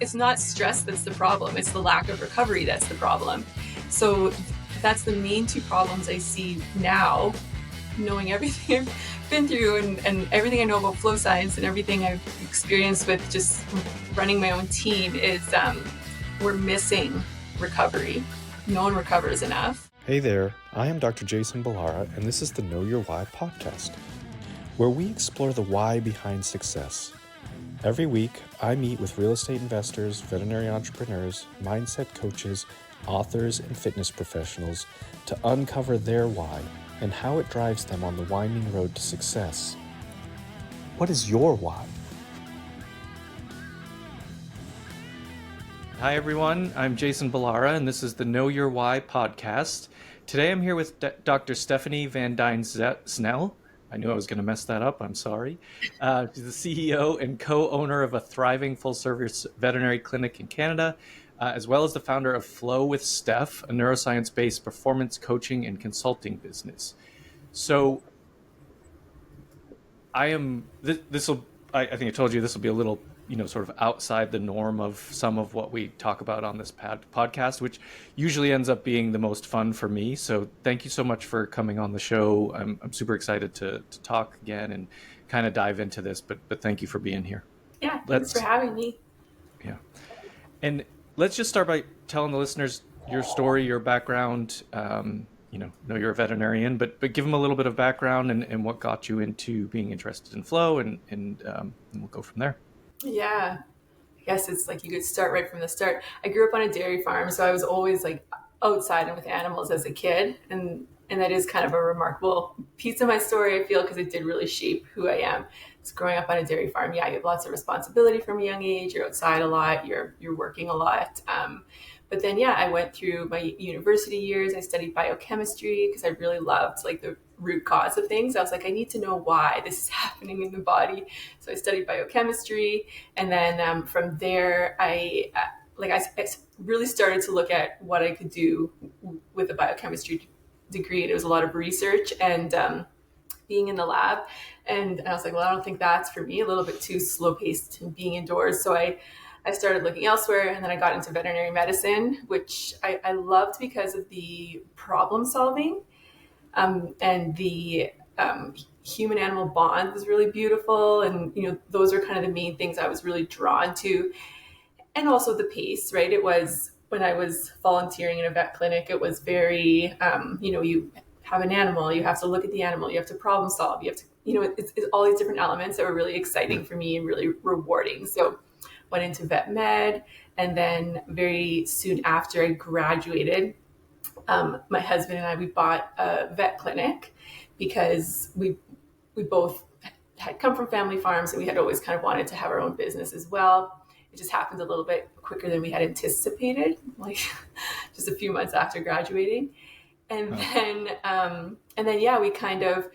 It's not stress that's the problem, it's the lack of recovery that's the problem. So that's the main two problems I see now, knowing everything I've been through and everything I know about flow science and everything I've experienced with just running my own team is we're missing recovery. No one recovers enough. Hey there, I am Dr. Jason Balara, and this is the Know Your Why podcast, where we explore the why behind success. Every week, I meet with real estate investors, veterinary entrepreneurs, mindset coaches, authors, and fitness professionals to uncover their why and how it drives them on the winding road to success. What is your why? Hi everyone, I'm Jason Balara, and this is the Know Your Why podcast. Today I'm here with Dr. Stephanie van Dyne-Snell. I knew I was going to mess that up, I'm sorry. She's the CEO and co-owner of a thriving full-service veterinary clinic in Canada, as well as the founder of Flow with Steph, a neuroscience-based performance coaching and consulting business. So I think I told you this will be a little sort of outside the norm of some of what we talk about on this podcast, which usually ends up being the most fun for me. So thank you so much for coming on the show. I'm super excited to talk again and kind of dive into this, but thank you for being here. Yeah, thanks for having me. Yeah. And let's just start by telling the listeners your story, your background. Know you're a veterinarian, but give them a little bit of background and what got you into being interested in flow, and we'll go from there. Yeah, I guess it's like you could start right from the start. I grew up on a dairy farm, so I was always like outside and with animals as a kid. And that is kind of a remarkable piece of my story, I feel, because it did really shape who I am. So growing up on a dairy farm, yeah, you have lots of responsibility from a young age. You're outside a lot, you're working a lot. But then, yeah, I went through my university years. I studied biochemistry because I really loved like the root cause of things. I was like, I need to know why this is happening in the body. So I studied biochemistry. And then from there, I really started to look at what I could do with a biochemistry degree. And it was a lot of research and being in the lab. And I was like, well, I don't think that's for me, a little bit too slow paced and being indoors. So I started looking elsewhere, and then I got into veterinary medicine, which I loved because of the problem solving and the human-animal bond was really beautiful. And, those are kind of the main things I was really drawn to. And also the pace, right? It was when I was volunteering in a vet clinic, it was very, you have an animal, you have to look at the animal, you have to problem solve, you have to, it's all these different elements that were really exciting for me and really rewarding. So went into vet med, and then very soon after I graduated, my husband and I, we bought a vet clinic because we both had come from family farms, and we had always kind of wanted to have our own business as well. It just happened a little bit quicker than we had anticipated, like just a few months after graduating. And then, yeah, we kind of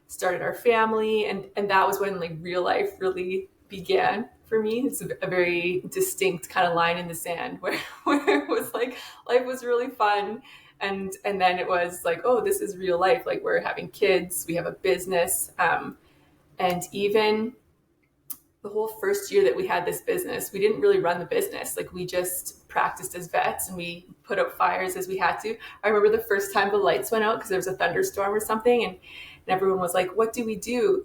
started our family, and that was when like real life really began for me. It's a very distinct kind of line in the sand where it was like life was really fun, and then it was like, oh, this is real life. Like we're having kids, we have a business, and even the whole first year that we had this business, we didn't really run the business. Like we just practiced as vets and we put out fires as we had to. I remember the first time the lights went out because there was a thunderstorm or something, and everyone was like, what do we do?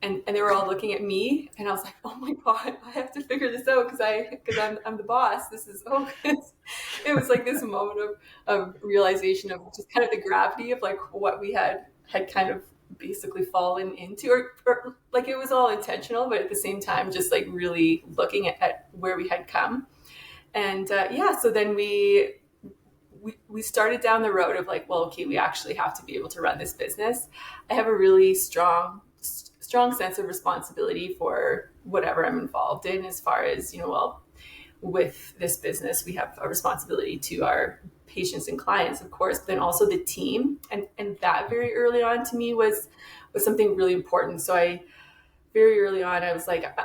And they were all looking at me, and I was like, oh my God, I have to figure this out because I'm the boss. This is, it was like this moment of realization of just kind of the gravity of like what we had kind of basically fallen into, or like it was all intentional, but at the same time, just like really looking at where we had come. And so then we started down the road of like, well, okay, we actually have to be able to run this business. I have a really strong sense of responsibility for whatever I'm involved in, as far as, with this business, we have a responsibility to our patients and clients, of course, but then also the team. And that very early on to me was something really important. So very early on, I was like,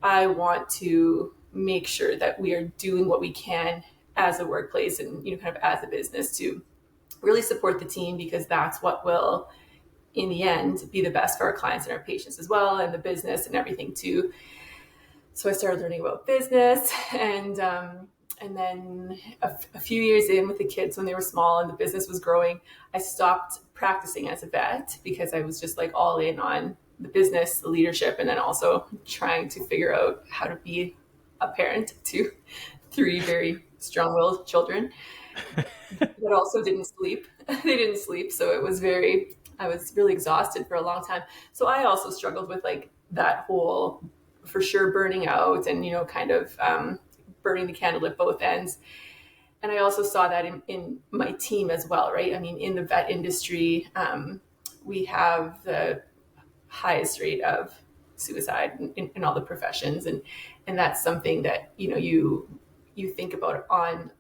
I want to make sure that we are doing what we can as a workplace and, kind of as a business to really support the team, because that's what will, in the end, be the best for our clients and our patients as well, and the business and everything too. so I started learning about business, and then a few years in with the kids when they were small and the business was growing, I stopped practicing as a vet because I was just like all in on the business, the leadership, and then also trying to figure out how to be a parent to three very strong-willed children that also didn't sleep. They didn't sleep, so I was really exhausted for a long time. So I also struggled with like that whole, for sure, burning out and, kind of burning the candle at both ends. And I also saw that in my team as well, right? I mean, in the vet industry, we have the highest rate of suicide in all the professions. And that's something that, you think about on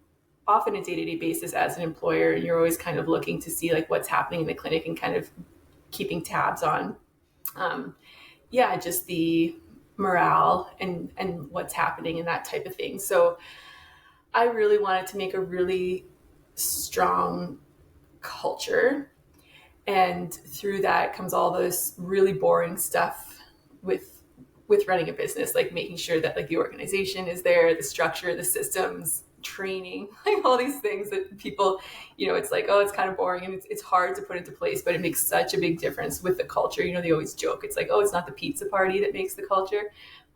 often a day-to-day basis as an employer. You're always kind of looking to see like what's happening in the clinic and kind of keeping tabs on, just the morale and what's happening and that type of thing. So I really wanted to make a really strong culture. And through that comes all this really boring stuff with running a business, like making sure that like the organization is there, the structure, the systems, training, like all these things that people, it's like, oh, it's kind of boring and it's hard to put into place, but it makes such a big difference with the culture. They always joke, it's like, oh, it's not the pizza party that makes the culture.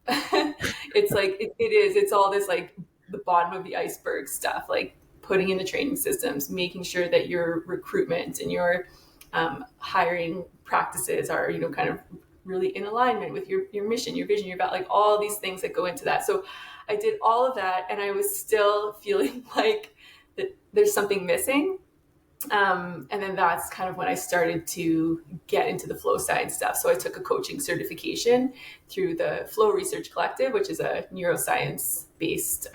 It's like, it is, it's all this like the bottom of the iceberg stuff, like putting in the training systems, making sure that your recruitment and your hiring practices are, kind of really in alignment with your mission, your vision, your value, like all these things that go into that. So I did all of that and I was still feeling like that there's something missing. And then that's kind of when I started to get into the flow science stuff. So I took a coaching certification through the Flow Research Collective, which is a neuroscience-based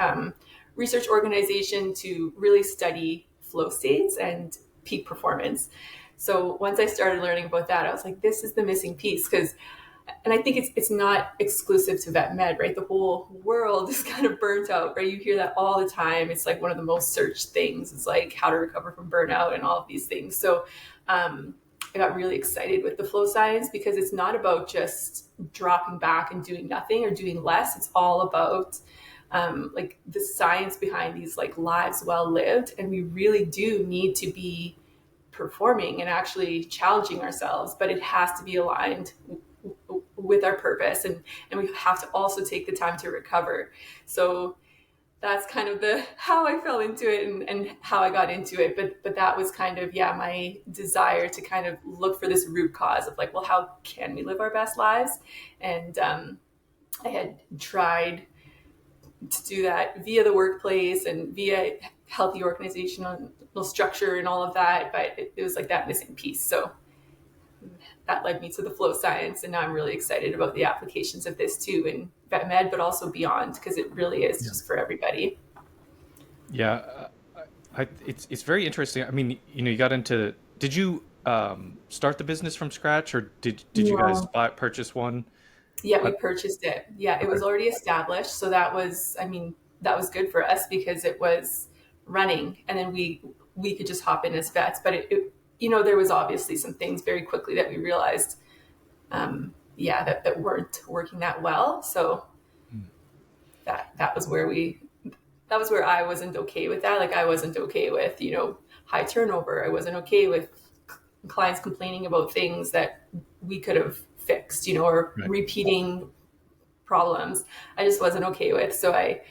research organization to really study flow states and peak performance. So once I started learning about that, I was like, this is the missing piece. And I think it's not exclusive to vet med, right? The whole world is kind of burnt out, right? You hear that all the time. It's like one of the most searched things is like how to recover from burnout and all of these things. So I got really excited with the flow science because it's not about just dropping back and doing nothing or doing less. It's all about like the science behind these like lives well lived. And we really do need to be performing and actually challenging ourselves, but it has to be aligned with our purpose, and we have to also take the time to recover. So that's kind of how I fell into it and how I got into it. But that was kind of my desire to kind of look for this root cause of like, well, how can we live our best lives? And I had tried to do that via the workplace and via healthy organizational structure and all of that, but it was like that missing piece. So that led me to the flow science, and now I'm really excited about the applications of this too in vet med, but also beyond, because it really is just for everybody. Yeah, it's very interesting. I mean, you got into. Did you start the business from scratch, or did you guys purchase one? Yeah, we purchased it. Yeah, it was already established, so that was good for us because it was running, and then we could just hop in as vets. But it there was obviously some things very quickly that we realized, that weren't working that well. So that was where I wasn't okay with that. Like I wasn't okay with, high turnover. I wasn't okay with clients complaining about things that we could have fixed, or Right. repeating problems. I just wasn't okay with. So I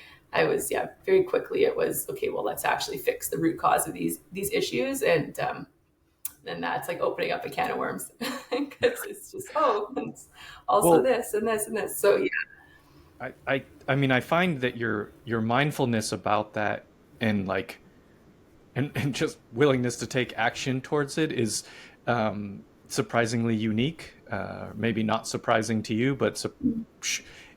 was, very quickly it was, okay, well, let's actually fix the root cause of these issues. And, then that's like opening up a can of worms because it's just, it's also this and this and this. So I mean, I find that your mindfulness about that and like, and just willingness to take action towards it is surprisingly unique. Maybe not surprising to you, but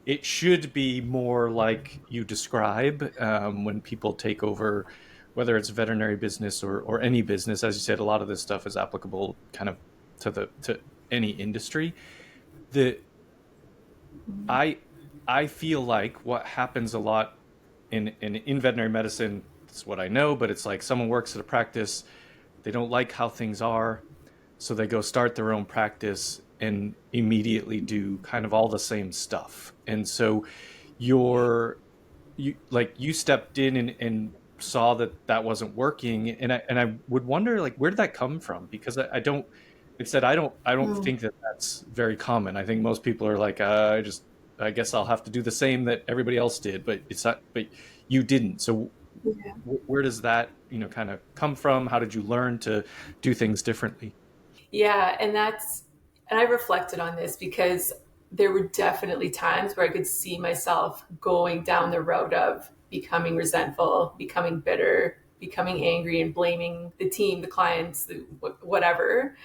it should be more like you describe when people take over, whether it's veterinary business or any business. As you said, a lot of this stuff is applicable kind of to any industry. I feel like what happens a lot in veterinary medicine, it's what I know, but it's like someone works at a practice, they don't like how things are, so they go start their own practice and immediately do kind of all the same stuff. And so your you stepped in and saw that that wasn't working, and I would wonder, like, where did that come from? Because I don't instead I don't Mm. think that that's very common. I think most people are like, I guess I'll have to do the same that everybody else did, but it's not, but you didn't. So Yeah. where does that, kind of come from? How did you learn to do things differently? Yeah, and I reflected on this because there were definitely times where I could see myself going down the road of becoming resentful, becoming bitter, becoming angry, and blaming the team, the clients, whatever.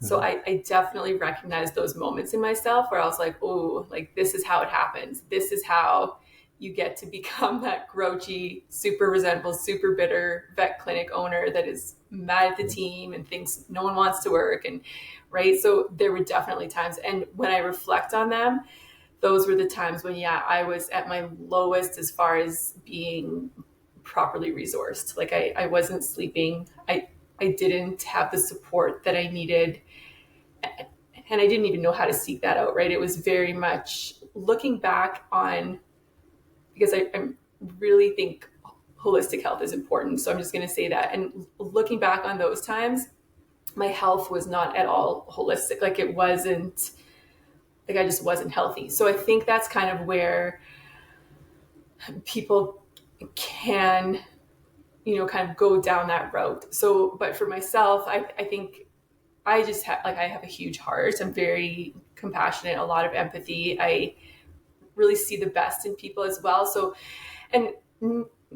So Mhm. I definitely recognized those moments in myself where I was like, oh, like this is how it happens. This is how you get to become that grouchy, super resentful, super bitter vet clinic owner that is mad at the team and thinks no one wants to work. And right. So there were definitely times. And when I reflect on them, those were the times when, yeah, I was at my lowest as far as being properly resourced. Like I wasn't sleeping. I didn't have the support that I needed. And I didn't even know how to seek that out, right? It was very much looking back on, because I really think holistic health is important. So I'm just going to say that. And looking back on those times, my health was not at all holistic. Like it wasn't, like I just wasn't healthy. So I think that's kind of where people can, kind of go down that route. So, but for myself, I think I just have, like, I have a huge heart. I'm very compassionate, a lot of empathy. I really see the best in people as well. So, and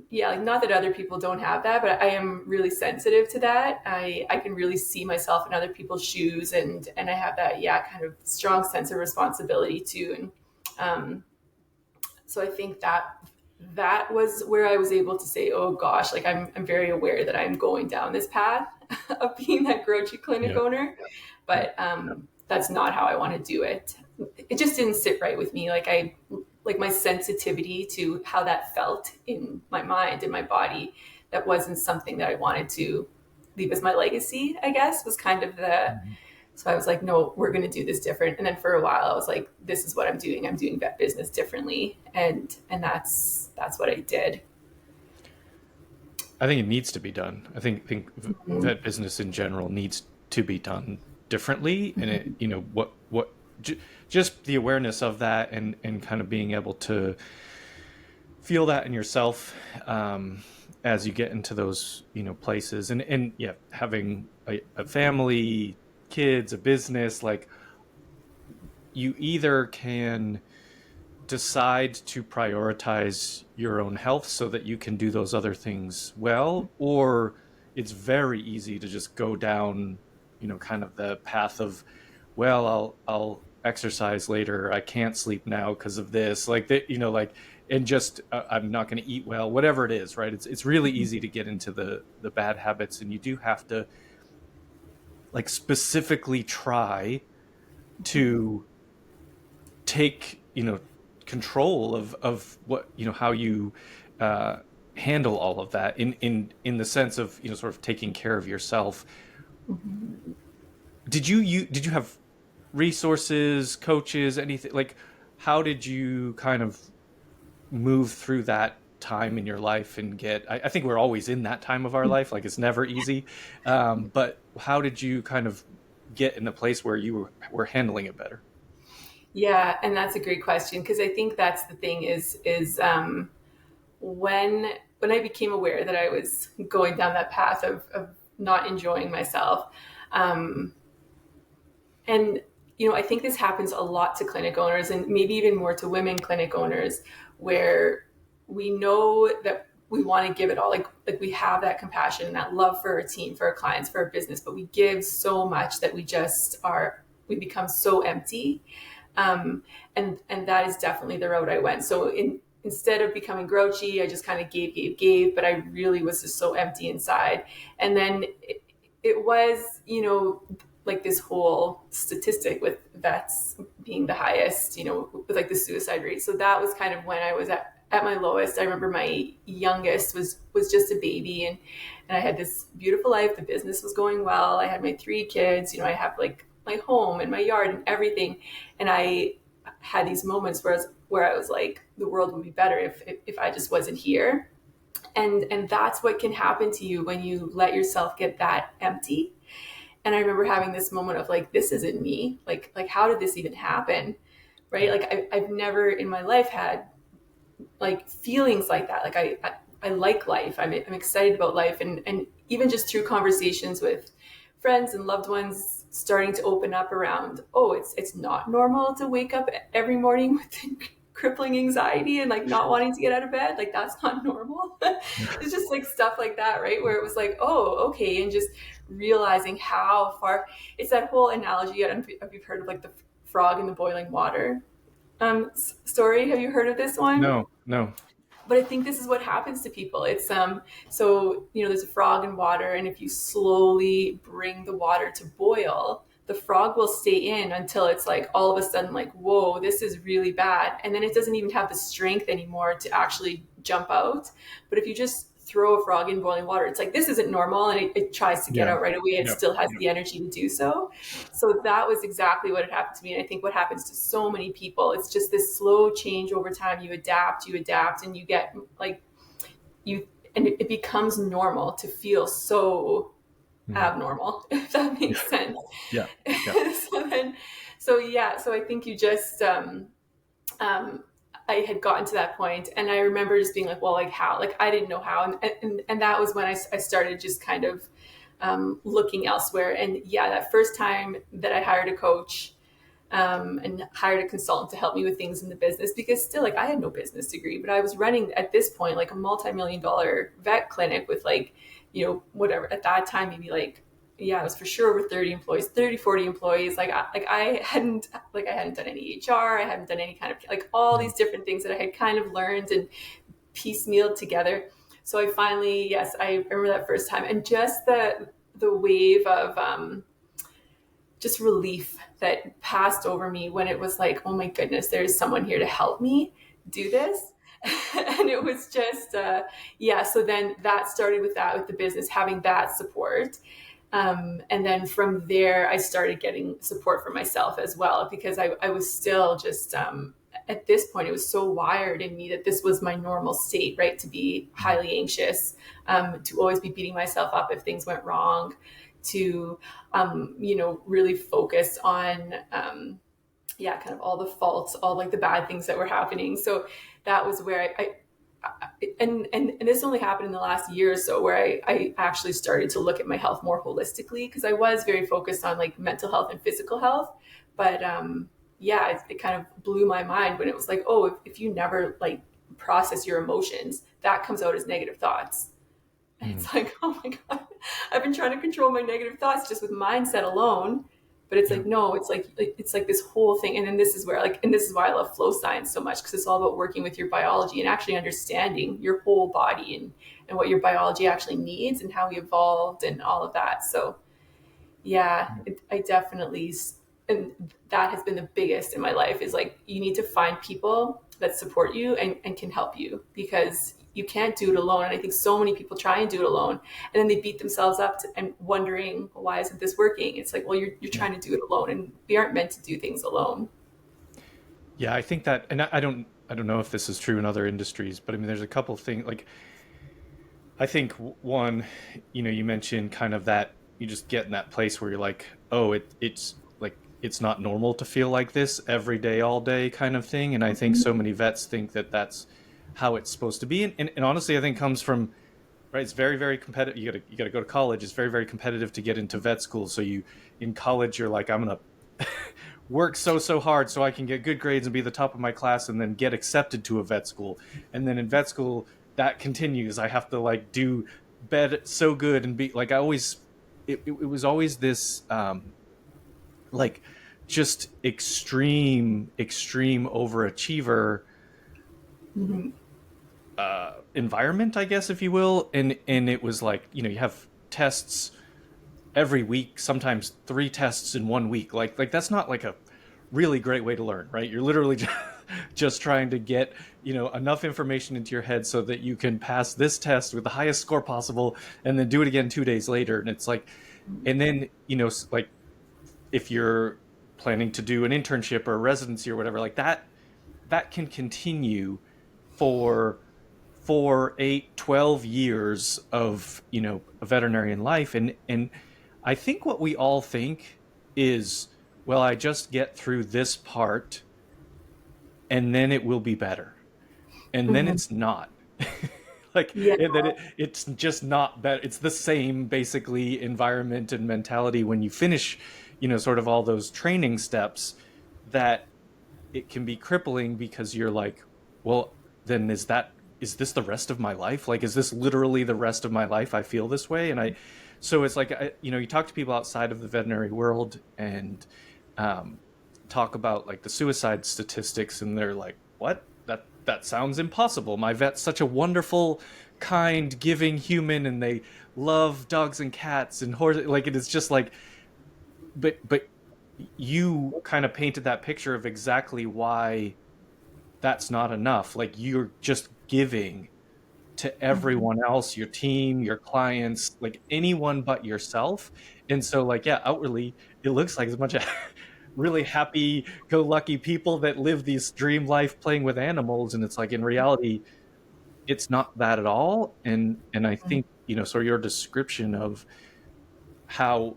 yeah, like not that other people don't have that, but I am really sensitive to that. I can really see myself in other people's shoes, and I have that, yeah, kind of strong sense of responsibility too. And so I think that was where I was able to say, oh gosh, like I'm very aware that I'm going down this path of being that grouchy clinic Yeah. owner, but that's not how I want to do it. It just didn't sit right with me. Like my sensitivity to how that felt in my mind and my body, that wasn't something that I wanted to leave as my legacy, I guess, was kind of the, Mhm. so I was like, no, we're going to do this different. And then for a while I was like, this is what I'm doing. I'm doing vet business differently. And that's what I did. I think it needs to be done. I think Mm-hmm. vet business in general needs to be done differently, and it, just the awareness of that, and kind of being able to feel that in yourself, as you get into those, places, and yeah, having a family, kids, a business, like, you either can decide to prioritize your own health so that you can do those other things well, or it's very easy to just go down, kind of the path of, well, I'll exercise later, I can't sleep now because of this, like that, like, and just, I'm not going to eat well, whatever it is, right? It's really easy to get into the bad habits, and you do have to, like, specifically try to take, control of what, how you, uh, handle all of that, in the sense of, sort of taking care of yourself. Did you have resources, coaches, anything, like, how did you kind of move through that time in your life and get, I think we're always in that time of our life, like, it's never easy, but how did you kind of get in a place where you were handling it better? Yeah, and that's a great question, because I think that's the thing is when I became aware that I was going down that path of not enjoying myself, um, and I think this happens a lot to clinic owners, and maybe even more to women clinic owners, where we know that we want to give it all, like we have that compassion and that love for our team, for our clients, for our business, but we give so much that we become so empty. And that is definitely the road I went. So instead of becoming grouchy, I just kind of gave, but I really was just so empty inside. And then it was, like this whole statistic with vets being the highest, with like the suicide rate. So that was kind of when I was at my lowest. I remember my youngest was just a baby, and I had this beautiful life. The business was going well. I had my 3 kids. I have like my home and my yard and everything, and I had these moments where I was like, the world would be better if I just wasn't here. And that's what can happen to you when you let yourself get that empty. And I remember having this moment of like, this isn't me. Like how did this even happen? Right? Like I've never in my life had like feelings like that. Like I like life. I'm excited about life. And even just through conversations with friends and loved ones starting to open up around, oh, it's not normal to wake up every morning with crippling anxiety and like not wanting to get out of bed. Like that's not normal. It's just like stuff like that, right? Where it was like, oh, okay. And just realizing how far it's that whole analogy. I don't know if you've heard of like the frog in the boiling water story. Have you heard of this one? No. But I think this is what happens to people. It's so there's a frog in water, and if you slowly bring the water to boil, the frog will stay in until it's like all of a sudden like, whoa, this is really bad, and then it doesn't even have the strength anymore to actually jump out. But if you just throw a frog in boiling water, it's like, this isn't normal, and it tries to get out right away. It still has the energy to do so. So that was exactly what had happened to me. And I think what happens to so many people, it's just this slow change over time. You adapt, and you get like and it becomes normal to feel so abnormal, if that makes sense. Yeah. So I think you just I had gotten to that point, and I remember just being like, well, like how? Like I didn't know how, and that was when I started just kind of looking elsewhere. And yeah, that first time that I hired a coach and hired a consultant to help me with things in the business, because still, like I had no business degree, but I was running at this point like a multi-million-dollar vet clinic with like, whatever at that time, maybe like, yeah, it was for sure over 30 employees, 30, 40 employees. I hadn't done any HR. I hadn't done any kind of like all these different things that I had kind of learned and piecemealed together. So I finally, yes, I remember that first time, and just the wave of just relief that passed over me when it was like, oh my goodness, there's someone here to help me do this. And it was just, so then that started with the business, having that support. And then from there, I started getting support for myself as well, because I was still just, at this point, it was so wired in me that this was my normal state, right? To be highly anxious, to always be beating myself up if things went wrong, to, really focus on, kind of all the faults, all like the bad things that were happening. So that was where and this only happened in the last year or so, where I actually started to look at my health more holistically, because I was very focused on like mental health and physical health. But it kind of blew my mind when it was like, oh, if you never like process your emotions, that comes out as negative thoughts. And it's like, oh my God, I've been trying to control my negative thoughts just with mindset alone. But it's like, no, it's like this whole thing. And then this is where and this is why I love flow science so much, because it's all about working with your biology and actually understanding your whole body and what your biology actually needs and how we evolved and all of that. So I definitely, and that has been the biggest in my life, is like, you need to find people that support you and can help you, because you can't do it alone. And I think so many people try and do it alone, and then they beat themselves up and wondering, well, why isn't this working? It's like, well, you're trying to do it alone, and we aren't meant to do things alone. Yeah, I think that, and I don't know if this is true in other industries, but I mean, there's a couple of things. Like, I think one, you mentioned kind of that you just get in that place where you're like, oh, it's like, it's not normal to feel like this every day, all day kind of thing. And I think so many vets think that that's how it's supposed to be. And honestly, I think comes from, right, it's very, very competitive. You gotta go to college. It's very, very competitive to get into vet school. So in college, you're like, I'm going to work so hard so I can get good grades and be the top of my class, and then get accepted to a vet school. And then in vet school, that continues. I have to like do bed so good and be like, it was always this, like just extreme overachiever environment, I guess, if you will. And it was like, you have tests every week, sometimes 3 tests in 1 week. Like that's not like a really great way to learn, right? You're literally just trying to get, enough information into your head so that you can pass this test with the highest score possible, and then do it again 2 days later. And it's like, and then, like, if you're planning to do an internship or a residency or whatever, like that can continue for 4, 8, 12 years of, a veterinarian life. And I think what we all think is, well, I just get through this part and then it will be better. And then Mhm. it's not. Like Yeah. it's just not better. It's the same basically environment and mentality when you finish, sort of all those training steps, that it can be crippling, because you're like, well, then is this the rest of my life? Like, is this literally the rest of my life? I feel this way. So it's like, you talk to people outside of the veterinary world and um, talk about like the suicide statistics, and they're like, what? That sounds impossible. My vet's such a wonderful, kind, giving human, and they love dogs and cats and horses. Like, it is just like, but you kind of painted that picture of exactly why that's not enough. Like, you're just giving to Mhm. everyone else, your team, your clients, like anyone but yourself. And so, like, yeah, outwardly it looks like a bunch of really happy go lucky people that live this dream life playing with animals, and it's like, in reality, it's not that at all. And I think, so your description of how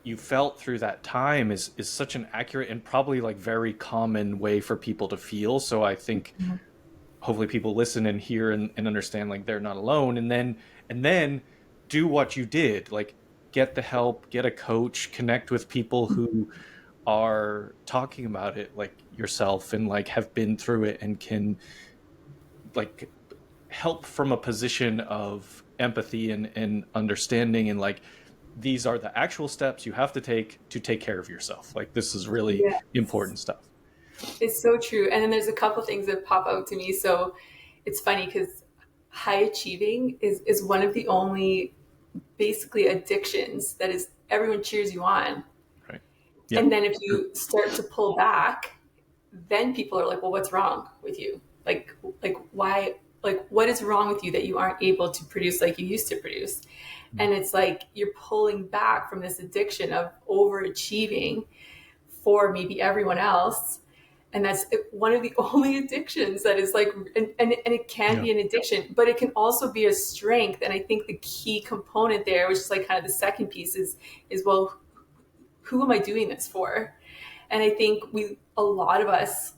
you felt through that time is such an accurate and probably like very common way for people to feel. So I think Mhm. hopefully people listen and hear and understand, like, they're not alone. And then do what you did, like, get the help, get a coach, connect with people who are talking about it like yourself, and like have been through it and can like help from a position of empathy and understanding, and like, these are the actual steps you have to take care of yourself. Like, this is really Yes. important stuff. It's so true. And then there's a couple things that pop out to me. So it's funny because high achieving is one of the only basically addictions that is everyone cheers you on. Right. Yeah. And then if you start to pull back, then people are like, well, what's wrong with you? Like why, like, what is wrong with you that you aren't able to produce like you used to produce? And it's like you're pulling back from this addiction of overachieving for maybe everyone else. And that's one of the only addictions that is like, and it can Yeah. be an addiction, but it can also be a strength. And I think the key component there, which is like kind of the second piece, is well, who am I doing this for? And I think a lot of us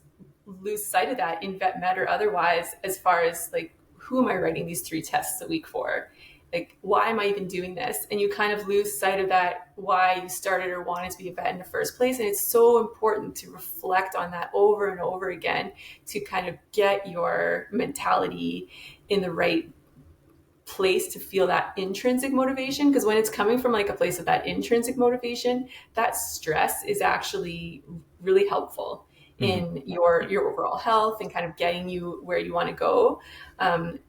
lose sight of that in vet med or otherwise, as far as like, who am I writing these 3 tests a week for? Like, why am I even doing this? And you kind of lose sight of that, why you started or wanted to be a vet in the first place. And it's so important to reflect on that over and over again to kind of get your mentality in the right place to feel that intrinsic motivation. Because when it's coming from like a place of that intrinsic motivation, that stress is actually really helpful Hmm. in your overall health and kind of getting you where you want to go. And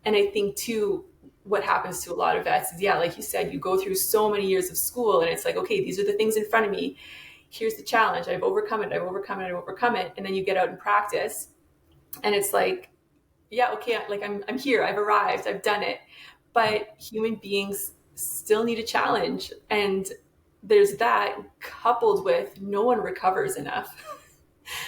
I think too, what happens to a lot of vets is, yeah, like you said, you go through so many years of school and it's like, okay, these are the things in front of me, here's the challenge, I've overcome it, I've overcome it. And then you get out in practice and it's like, yeah, okay, like I'm here, I've arrived, I've done it. But human beings still need a challenge. And there's that coupled with no one recovers enough.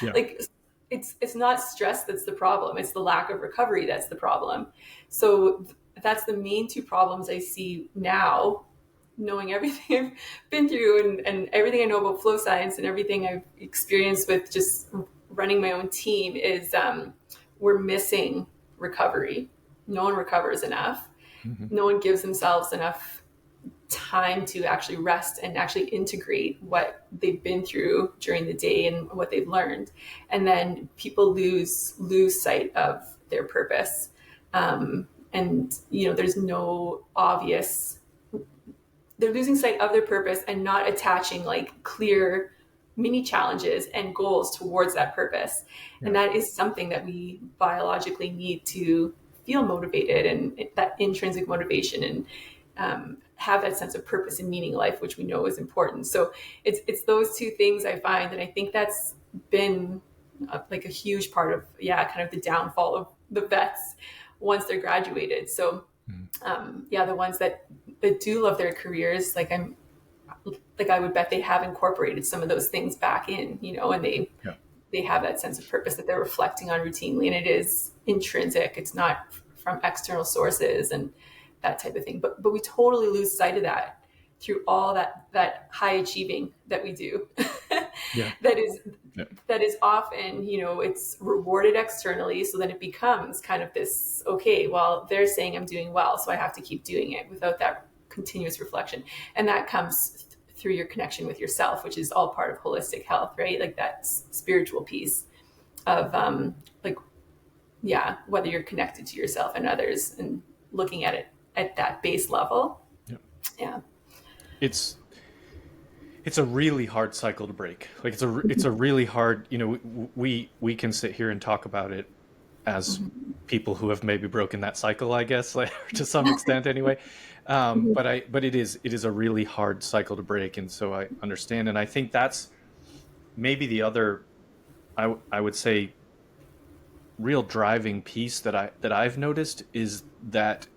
Yeah. Like, it's not stress that's the problem, it's the lack of recovery that's the problem. So that's the main 2 problems I see now, knowing everything I've been through and everything I know about flow science and everything I've experienced with just running my own team is we're missing recovery. No one recovers enough. Hmm. No one gives themselves enough time to actually rest and actually integrate what they've been through during the day and what they've learned. And then people lose sight of their purpose. And there's no obvious, they're losing sight of their purpose and not attaching like clear mini challenges and goals towards that purpose. And Yeah. that is something that we biologically need to feel motivated, and that intrinsic motivation, and have that sense of purpose and meaning in life, which we know is important. So it's those 2 things I find, and I think that's been like a huge part of, yeah, kind of the downfall of the vets once they're graduated. So Mhm. yeah, the ones that do love their careers, like like I would bet they have incorporated some of those things back in, and they have that sense of purpose that they're reflecting on routinely, and it is intrinsic. It's not from external sources and that type of thing. But we totally lose sight of that through all that high achieving that we do. Yeah. that is often, it's rewarded externally. So then it becomes kind of this, okay, well, they're saying I'm doing well, so I have to keep doing it without that continuous reflection. And that comes through your connection with yourself, which is all part of holistic health, right? Like that spiritual piece of whether you're connected to yourself and others and looking at it at that base level. Yeah. It's a really hard cycle to break. Like it's a really hard, we can sit here and talk about it as people who have maybe broken that cycle, I guess, like to some extent anyway. But it is a really hard cycle to break. And so I understand. And I think that's maybe the other, I would say, real driving piece that I've noticed is that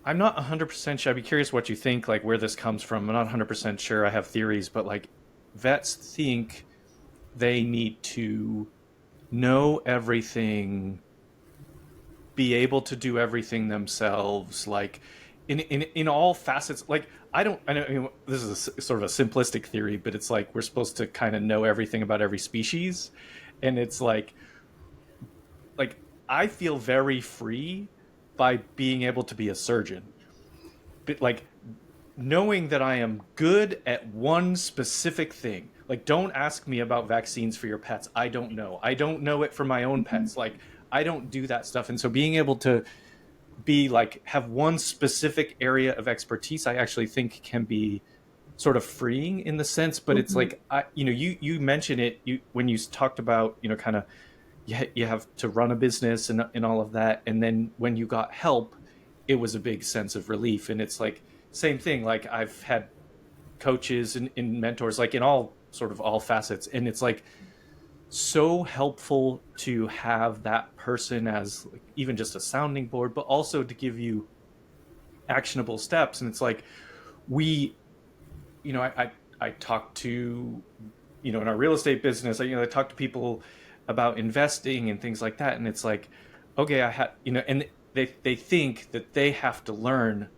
I'm not 100% sure. I'd be curious what you think, like where this comes from. I'm not 100% sure. I have theories, but like vets think they need to know everything, be able to do everything themselves, like in all facets. Like I know this is sort of a simplistic theory, but it's like we're supposed to kind of know everything about every species, and it's like I feel very free by being able to be a surgeon, but like knowing that I am good at one specific thing. Like, don't ask me about vaccines for your pets. I don't know it for my own pets. Like, I don't do that stuff. And so being able to be like, have one specific area of expertise, I actually think can be sort of freeing in the sense, but it's like, you mentioned it, when you talked about, kind of, you have to run a business and all of that. And then when you got help, it was a big sense of relief. And it's like, same thing. Like I've had coaches and mentors, like in all facets. And it's like so helpful to have that person as like, even just a sounding board, but also to give you actionable steps. And it's like, I talk to, in our real estate business, I talk to people about investing and things like that. And it's like, okay, and they think that they have to learn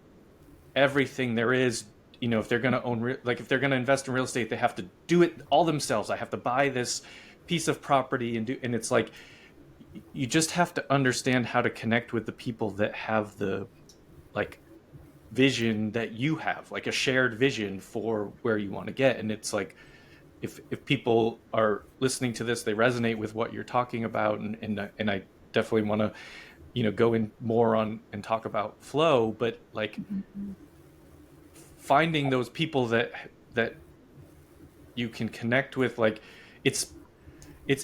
everything there is, if they're going to own, if they're going to invest in real estate, they have to do it all themselves. I have to buy this piece of property and it's like, you just have to understand how to connect with the people that have the like vision that you have, like a shared vision for where you want to get. And it's like, if people are listening to this, they resonate with what you're talking about. And I definitely want to, go in more on and talk about flow, but like finding those people that you can connect with, like it's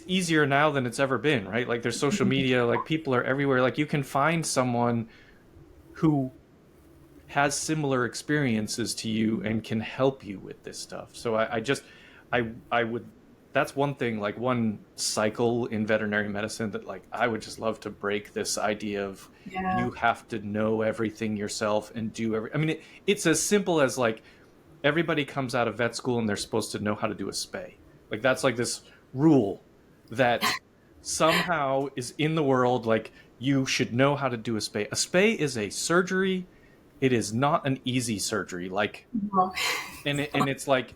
easier now than it's ever been, right? Like there's social media, like people are everywhere. Like you can find someone who has similar experiences to you and can help you with this stuff. So I would, that's one thing, like one cycle in veterinary medicine that like, I would just love to break this idea of you have to know everything yourself and do it's as simple as like, everybody comes out of vet school and they're supposed to know how to do a spay. Like that's like this rule that somehow is in the world. Like you should know how to do a spay. A spay is a surgery. It is not an easy surgery. Like, and it's like,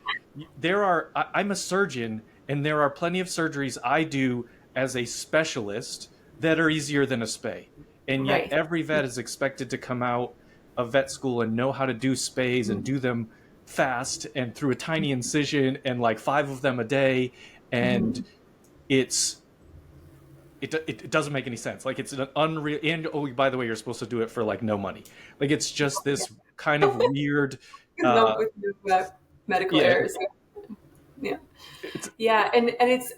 I'm a surgeon and there are plenty of surgeries I do as a specialist that are easier than a spay. And yet every vet is expected to come out of vet school and know how to do spays and do them fast and through a tiny incision and like 5 of them a day. And it doesn't make any sense. Like it's an unreal, and oh, by the way, you're supposed to do it for like no money. Like it's just this kind of weird medical errors. And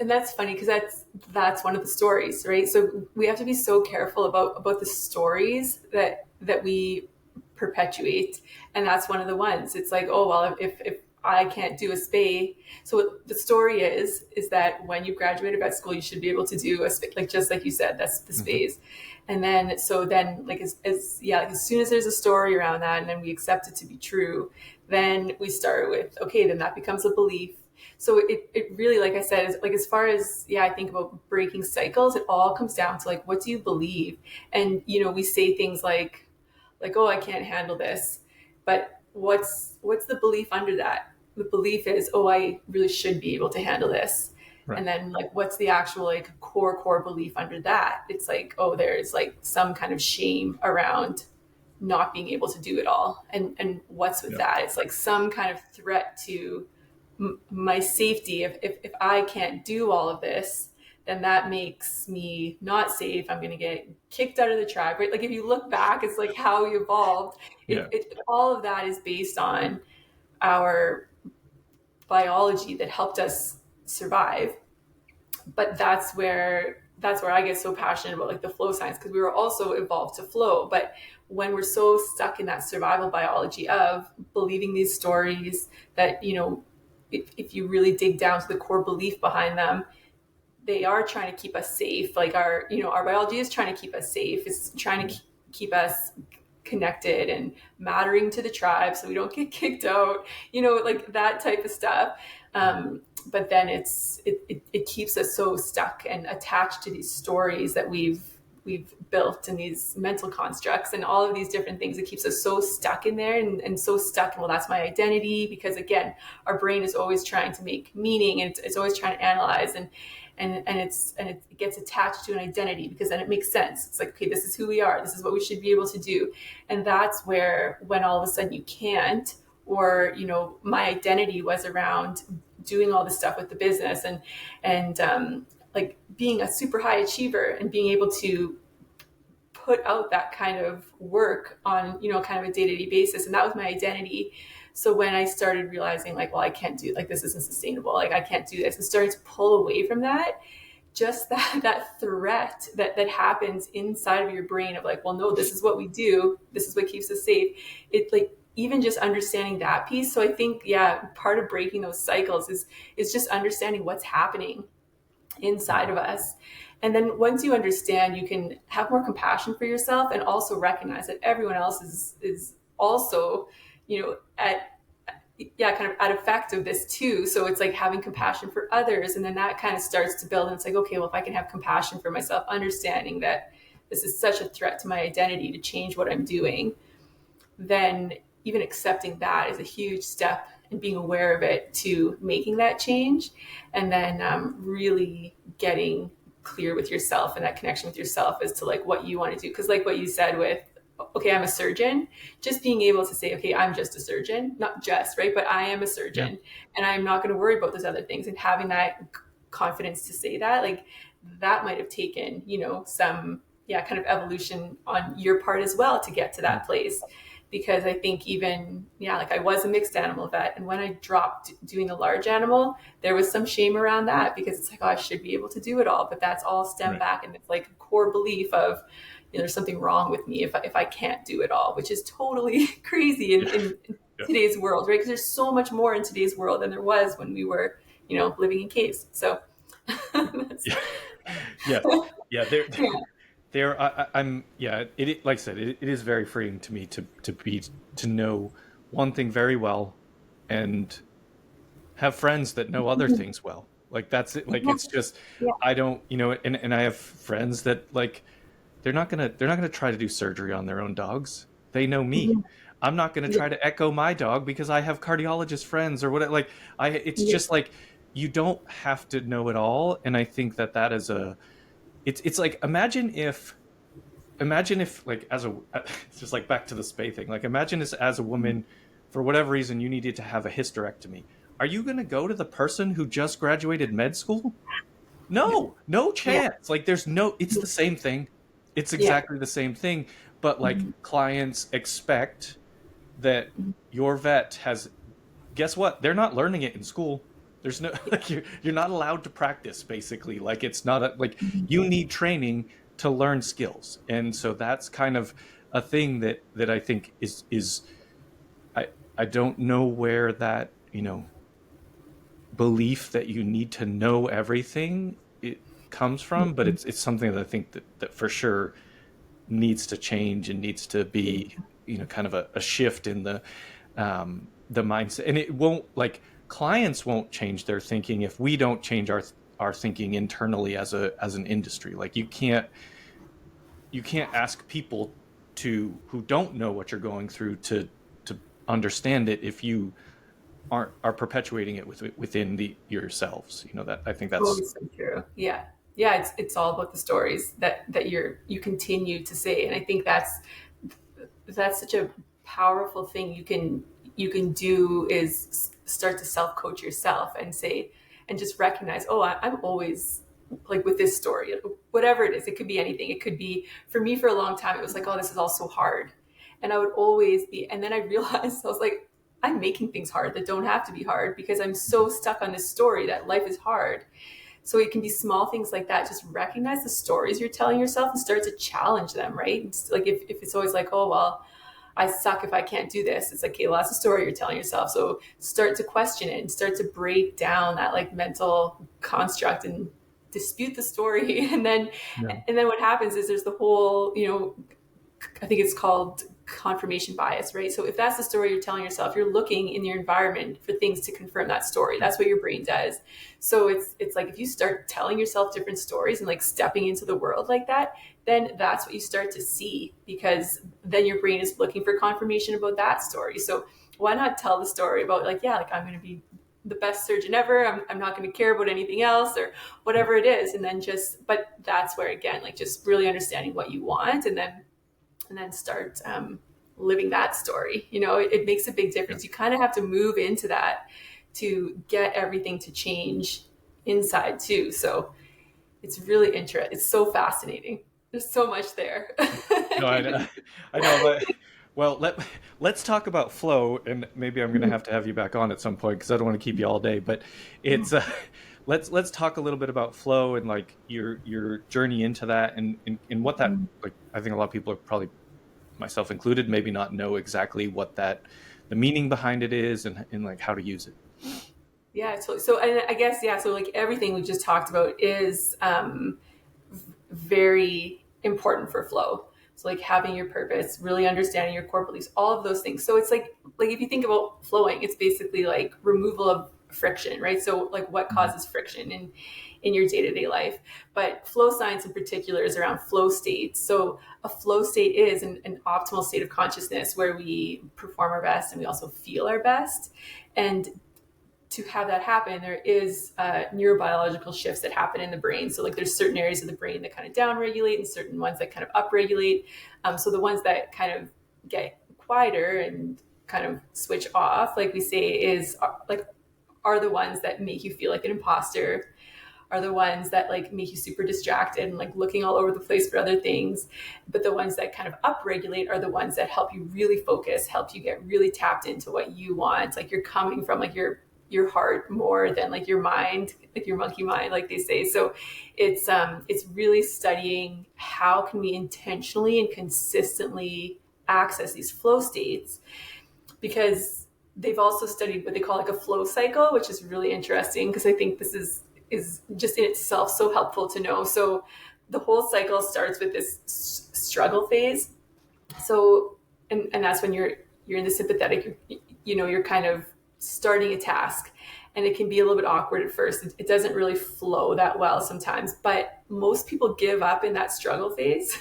that's funny because that's one of the stories, right? So we have to be so careful about the stories that we perpetuate, and that's one of the ones. It's like, oh well, if I can't do a spay. So what the story is that when you graduate vet school, you should be able to do a spay, like just like you said, that's the spays. And then, so then like like as soon as there's a story around that and then we accept it to be true, then we start with, okay, then that becomes a belief. So it really, like I said, is like, as far as, I think about breaking cycles, it all comes down to like, what do you believe? And, we say things like, oh, I can't handle this. But what's the belief under that? The belief is, oh, I really should be able to handle this. Right. And then like, what's the actual like core belief under that? It's like, oh, there's like some kind of shame around not being able to do it all. And what's with that? It's like some kind of threat to my safety. If I can't do all of this, then that makes me not safe. I'm going to get kicked out of the tribe, right? Like if you look back, it's like how we evolved. All of that is based on our biology that helped us survive. But that's where I get so passionate about like the flow science, because we were also evolved to flow. But when we're so stuck in that survival biology of believing these stories that, if you really dig down to the core belief behind them, they are trying to keep us safe. Like our biology is trying to keep us safe. It's trying to keep us connected and mattering to the tribe so we don't get kicked out, like that type of stuff. But then it keeps us so stuck and attached to these stories that we've built, and these mental constructs and all of these different things. It keeps us so stuck in there and so stuck in, well, that's my identity, because again, our brain is always trying to make meaning, and it's always trying to analyze, and it gets attached to an identity, because then it makes sense. It's like, okay, this is who we are. This is what we should be able to do. And that's where, when all of a sudden you can't, or, my identity was around doing all this stuff with the business and like being a super high achiever and being able to put out that kind of work on, kind of a day-to-day basis. And that was my identity. So when I started realizing like, well, I can't do, like, this isn't sustainable, like I can't do this, and starting to pull away from that, just that threat that happens inside of your brain of like, well, no, this is what we do. This is what keeps us safe. It like, even just understanding that piece. So I think, part of breaking those cycles is just understanding what's happening inside of us. And then once you understand, you can have more compassion for yourself, and also recognize that everyone else is also, at effect of this too. So it's like having compassion for others. And then that kind of starts to build. And it's like, okay, well, if I can have compassion for myself, understanding that this is such a threat to my identity to change what I'm doing, then even accepting that is a huge step, and being aware of it to making that change. And then really getting clear with yourself and that connection with yourself as to like what you want to do. Because like what you said with, okay, I'm a surgeon, just being able to say, okay, I'm just a surgeon, not just, right, but I am a surgeon, and I'm not going to worry about those other things. And having that confidence to say that, like, that might have taken, some kind of evolution on your part as well to get to that place. Because I think even, like I was a mixed animal vet. And when I dropped doing the large animal, there was some shame around that, because it's like, oh, I should be able to do it all. But that's all stemmed back. And it's like a core belief of, there's something wrong with me if I can't do it all, which is totally crazy in today's world, right? Because there's so much more in today's world than there was when we were, living in caves. So It like I said, it is very freeing to me to know one thing very well, and have friends that know other things well. Like that's it. Like it's just, I don't, and I have friends that like, they're not gonna try to do surgery on their own dogs. They know me. I'm not gonna try to echo my dog because I have cardiologist friends or whatever. Like it's just like, you don't have to know it all. And I think that is it's like, imagine if like it's just like back to the spay thing. Like imagine as a woman, for whatever reason, you needed to have a hysterectomy. Are you going to go to the person who just graduated med school? No chance. Like it's the same thing. It's exactly the same thing. But like clients expect that your vet has, guess what? They're not learning it in school. There's no, like you're not allowed to practice, basically. Like it's not you need training to learn skills. And so that's kind of a thing that I think is I don't know where that you know, belief that you need to know everything it comes from, but it's something that I think that for sure needs to change and needs to be, you know, kind of a shift in the mindset. And it won't, like, clients won't change their thinking if we don't change our thinking internally as an industry. Like, you can't ask people who don't know what you're going through to understand it if you are perpetuating it within yourselves. You know, that I think that's. Totally so true. Yeah. Yeah, it's all about the stories that you continue to say. And I think that's such a powerful thing you can do, is start to self-coach yourself and say, and just recognize, oh, I'm always like with this story, whatever it is. It could be anything. It could be, for me, for a long time, it was like, oh, this is all so hard. And I would always be, and then I realized, I was like, I'm making things hard that don't have to be hard, because I'm so stuck on this story that life is hard. So it can be small things like that. Just recognize the stories you're telling yourself and start to challenge them, right? It's like if it's always like, oh, well, I suck if I can't do this. It's like, okay, well, that's a story you're telling yourself. So start to question it and start to break down that like mental construct and dispute the story. Yeah. And then what happens is there's the whole, I think it's called confirmation bias, right? So if that's the story you're telling yourself, you're looking in your environment for things to confirm that story. That's what your brain does. So it's like, if you start telling yourself different stories and like stepping into the world like that, then that's what you start to see, because then your brain is looking for confirmation about that story. So why not tell the story about like, yeah, like I'm going to be the best surgeon ever. I'm not going to care about anything else or whatever it is. And then but that's where, again, like just really understanding what you want, and then start living that story. It makes a big difference. You kind of have to move into that to get everything to change inside too. So it's really interesting. It's so fascinating. There's so much there. No, I know, but well, let's talk about flow, and maybe I'm going to have you back on at some point because I don't want to keep you all day. But it's let's talk a little bit about flow and like your journey into that, and what that, like, I think a lot of people are probably, myself included, maybe not know exactly what the meaning behind it is, and like how to use it. Yeah. So and I guess, yeah. So like everything we just talked about is very important for flow. So like having your purpose, really understanding your core beliefs, all of those things. So it's like if you think about flowing, it's basically like removal of friction, right? So like what causes friction in your day-to-day life. But flow science in particular is around flow states. So a flow state is an optimal state of consciousness where we perform our best and we also feel our best. And to have that happen, there is neurobiological shifts that happen in the brain. So like there's certain areas of the brain that kind of downregulate and certain ones that kind of upregulate. So the ones that kind of get quieter and kind of switch off, like we say, are the ones that make you feel like an imposter, are the ones that like make you super distracted and like looking all over the place for other things. But the ones that kind of upregulate are the ones that help you really focus, help you get really tapped into what you want. Like you're coming from like your heart more than like your mind, like your monkey mind, like they say. So it's really studying how can we intentionally and consistently access these flow states, because they've also studied what they call like a flow cycle, which is really interesting because I think this is just in itself so helpful to know. So the whole cycle starts with this struggle phase. So and that's when you're in the sympathetic, you're kind of starting a task, and it can be a little bit awkward at first. It doesn't really flow that well sometimes, but most people give up in that struggle phase.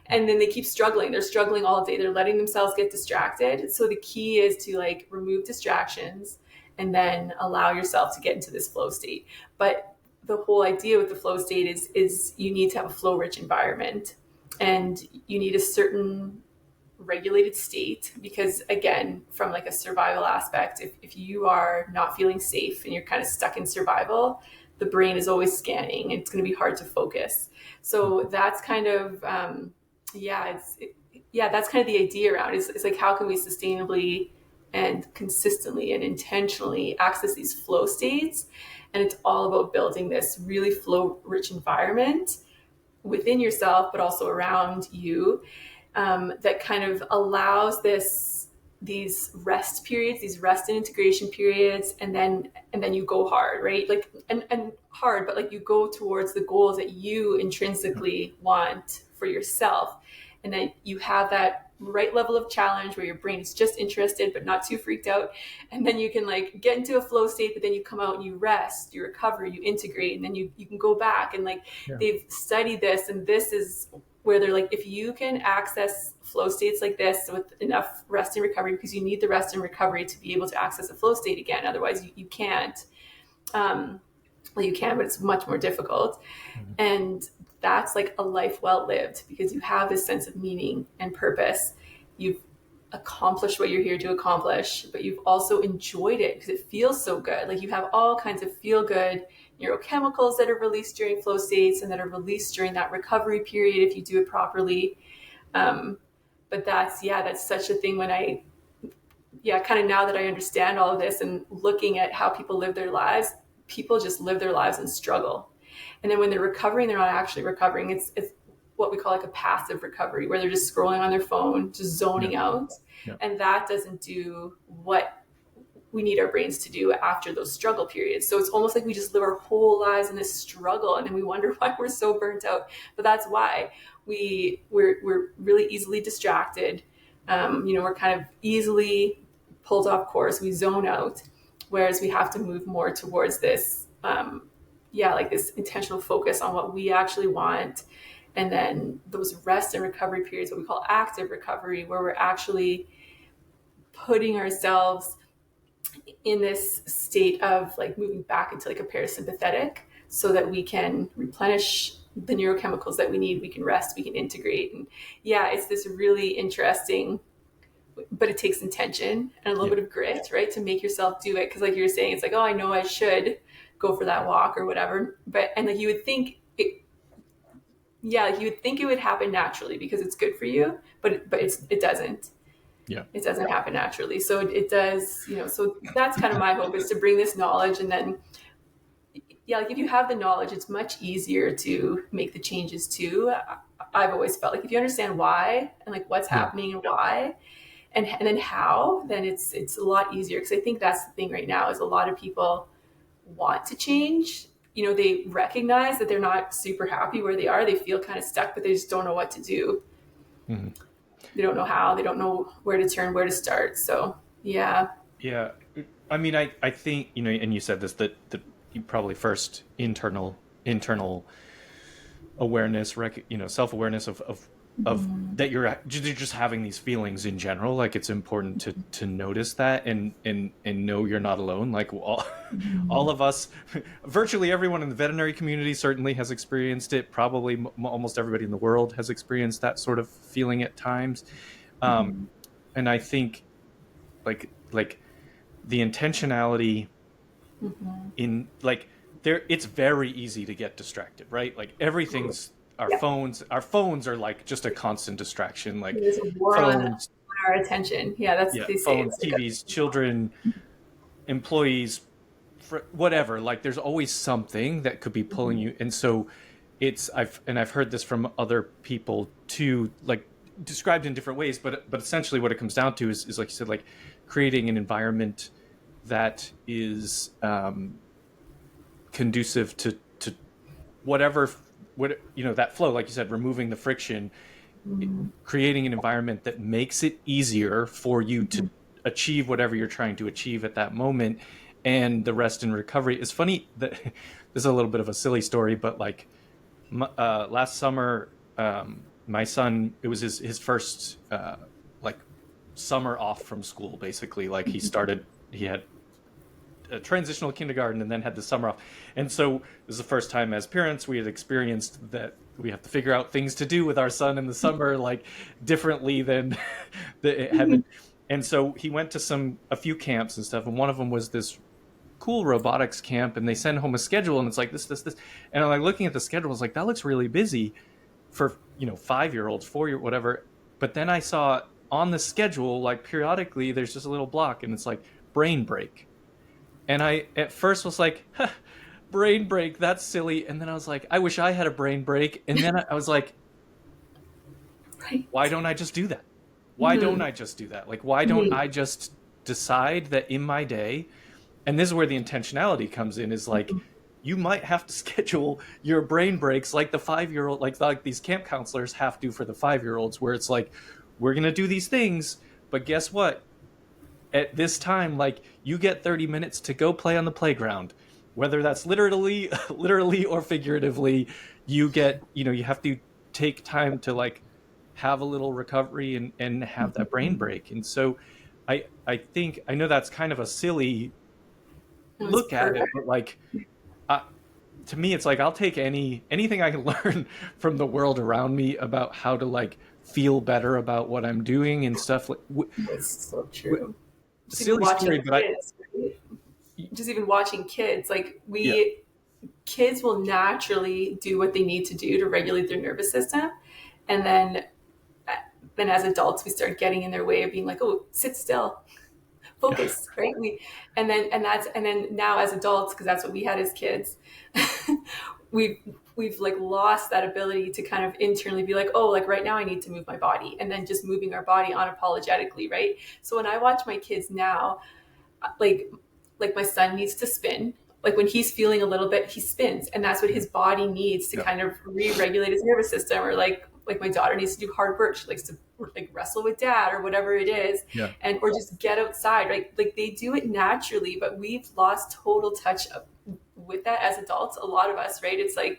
And then they keep struggling. They're struggling all day. They're letting themselves get distracted. So the key is to like remove distractions and then allow yourself to get into this flow state. But the whole idea with the flow state is you need to have a flow rich environment, and you need a certain regulated state, because again, from like a survival aspect, if you are not feeling safe and you're kind of stuck in survival, the brain is always scanning and it's going to be hard to focus. So that's kind of that's kind of the idea around it. It's like, how can we sustainably and consistently and intentionally access these flow states? And it's all about building this really flow rich environment within yourself, but also around you, that kind of allows this these rest periods, these rest and integration periods, and then you go hard, right? Like and hard, but like you go towards the goals that you intrinsically want for yourself. And then you have that right level of challenge where your brain is just interested but not too freaked out. And then you can like get into a flow state, but then you come out and you rest, you recover, you integrate, and then you can go back. And like they've studied this, and this is where they're like, if you can access flow states like this with enough rest and recovery, because you need the rest and recovery to be able to access a flow state again. Otherwise you can't. Well, you can, but it's much more difficult. Mm-hmm. And that's like a life well lived, because you have this sense of meaning and purpose. You've accomplished what you're here to accomplish, but you've also enjoyed it because it feels so good. Like you have all kinds of feel good neurochemicals that are released during flow states and that are released during that recovery period if you do it properly. But that's such a thing when kind of now that I understand all of this and looking at how people live their lives, people just live their lives and struggle. And then when they're recovering, they're not actually recovering. It's what we call like a passive recovery, where they're just scrolling on their phone, just zoning out. Yeah. And that doesn't do what we need our brains to do after those struggle periods. So it's almost like we just live our whole lives in this struggle, and then we wonder why we're so burnt out. But that's why we're really easily distracted. We're kind of easily pulled off course. We zone out, whereas we have to move more towards this, like this intentional focus on what we actually want. And then those rest and recovery periods, what we call active recovery, where we're actually putting ourselves in this state of like moving back into like a parasympathetic, so that we can replenish the neurochemicals that we need. We can rest, we can integrate. And it's this really interesting, but it takes intention and a little bit of grit, right? To make yourself do it. Cause like you were saying, it's like, oh, I know I should go for that walk or whatever. And like you would think it would happen naturally because it's good for you, but it doesn't. Yeah. It doesn't happen naturally. So it does, so that's kind of my hope, is to bring this knowledge. And then, like if you have the knowledge, it's much easier to make the changes too. I've always felt like if you understand why and like what's happening and why, and then how, then it's a lot easier. Because I think that's the thing right now, is a lot of people want to change. They recognize that they're not super happy where they are. They feel kind of stuck, but they just don't know what to do. Mm-hmm. They don't know how. They don't know where to turn, where to start. So, yeah. Yeah. I mean, I think, and you said this, that you probably first internal awareness, self-awareness of that you're just having these feelings in general. Like it's important to notice that and know you're not alone. Like all of us, virtually everyone in the veterinary community certainly has experienced it. Probably almost everybody in the world has experienced that sort of feeling at times. And I think like the intentionality in like there, it's very easy to get distracted, right? Like everything's our phones are like just a constant distraction. Like there's a war on our attention. Yeah, that's what they say. Phones, TVs, children, employees, whatever. Like there's always something that could be pulling you. And so I've heard this from other people too, like described in different ways, but essentially what it comes down to is like you said, like creating an environment that is conducive to whatever that flow, like you said, removing the friction, creating an environment that makes it easier for you to achieve whatever you're trying to achieve at that moment. And the rest and recovery is funny that this is a little bit of a silly story, but like last summer, my son, it was his first like summer off from school, basically. Like he had a transitional kindergarten and then had the summer off. And so it was the first time as parents we had experienced that we have to figure out things to do with our son in the summer, like differently than it had been. And so he went to a few camps and stuff. And one of them was this cool robotics camp, and they send home a schedule and it's like this. And I'm like looking at the schedule, I was like, that looks really busy for, 5-year-olds, 4-year, whatever. But then I saw on the schedule, like periodically there's just a little block and it's like brain break. And I, at first was like, brain break, that's silly. And then I was like, I wish I had a brain break. And then I was like, why don't I just do that? why don't I just do that? Like, why don't I just decide that in my day, and this is where the intentionality comes in, is like, you might have to schedule your brain breaks like the 5-year-old, like these camp counselors have to for the 5-year-olds, where it's like, we're going to do these things, but guess what? At this time, like, you get 30 minutes to go play on the playground, whether that's literally or figuratively. You get, you have to take time to like have a little recovery and have that brain break. And so I think, I know that's kind of a silly It was look at it, perfect. but like, to me, it's like, I'll take anything I can learn from the world around me about how to like feel better about what I'm doing and stuff. Like, It's so true. Just even silly watching story, but kids, right? Just even watching kids, like yeah, kids will naturally do what they need to do to regulate their nervous system, and then as adults we start getting in their way of being like, oh, sit still, yeah, focus, right? And then now as adults, because that's what we had as kids, we've we've like lost that ability to kind of internally be like, oh, like right now I need to move my body, and then just moving our body unapologetically, right? So when I watch my kids now, like my son needs to spin. Like when he's feeling a little bit, he spins, and that's what his body needs to yeah, kind of re-regulate his nervous system. Or like my daughter needs to do hard work. She likes to like wrestle with dad or whatever it is, yeah, and or just get outside. Right? Like they do it naturally, but we've lost total touch with that as adults. A lot of us, right? It's like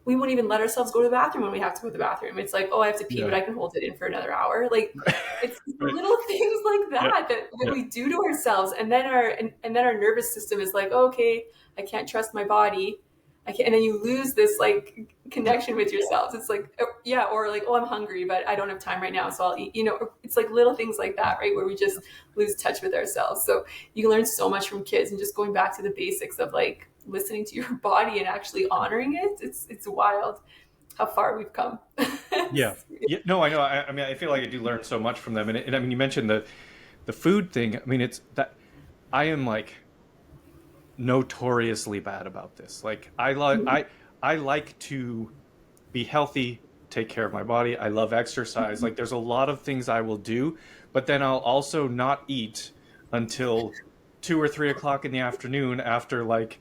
we won't even let ourselves go to the bathroom when we have to go to the bathroom. It's like, oh, I have to pee, but yeah, I can hold it in for another hour. Like it's right, little things like yeah, that yeah, we do to ourselves, and then our nervous system is like, oh, okay, I can't trust my body. I can't, and then you lose this like yeah, connection with yourselves. It's like, oh, yeah, or like, oh, I'm hungry, but I don't have time right now, so I'll eat. It's like little things like that, right, where we just lose touch with ourselves. So you can learn so much from kids, and just going back to the basics of like listening to your body and actually honoring it. It's wild how far we've come. yeah. Yeah, no, I know. I mean, I feel like I do learn so much from them, and I mean, you mentioned the food thing. I mean, it's that I am like notoriously bad about this. Like, I like to be healthy, take care of my body. I love exercise. Like, there's a lot of things I will do, but then I'll also not eat until 2 or 3 o'clock in the afternoon after like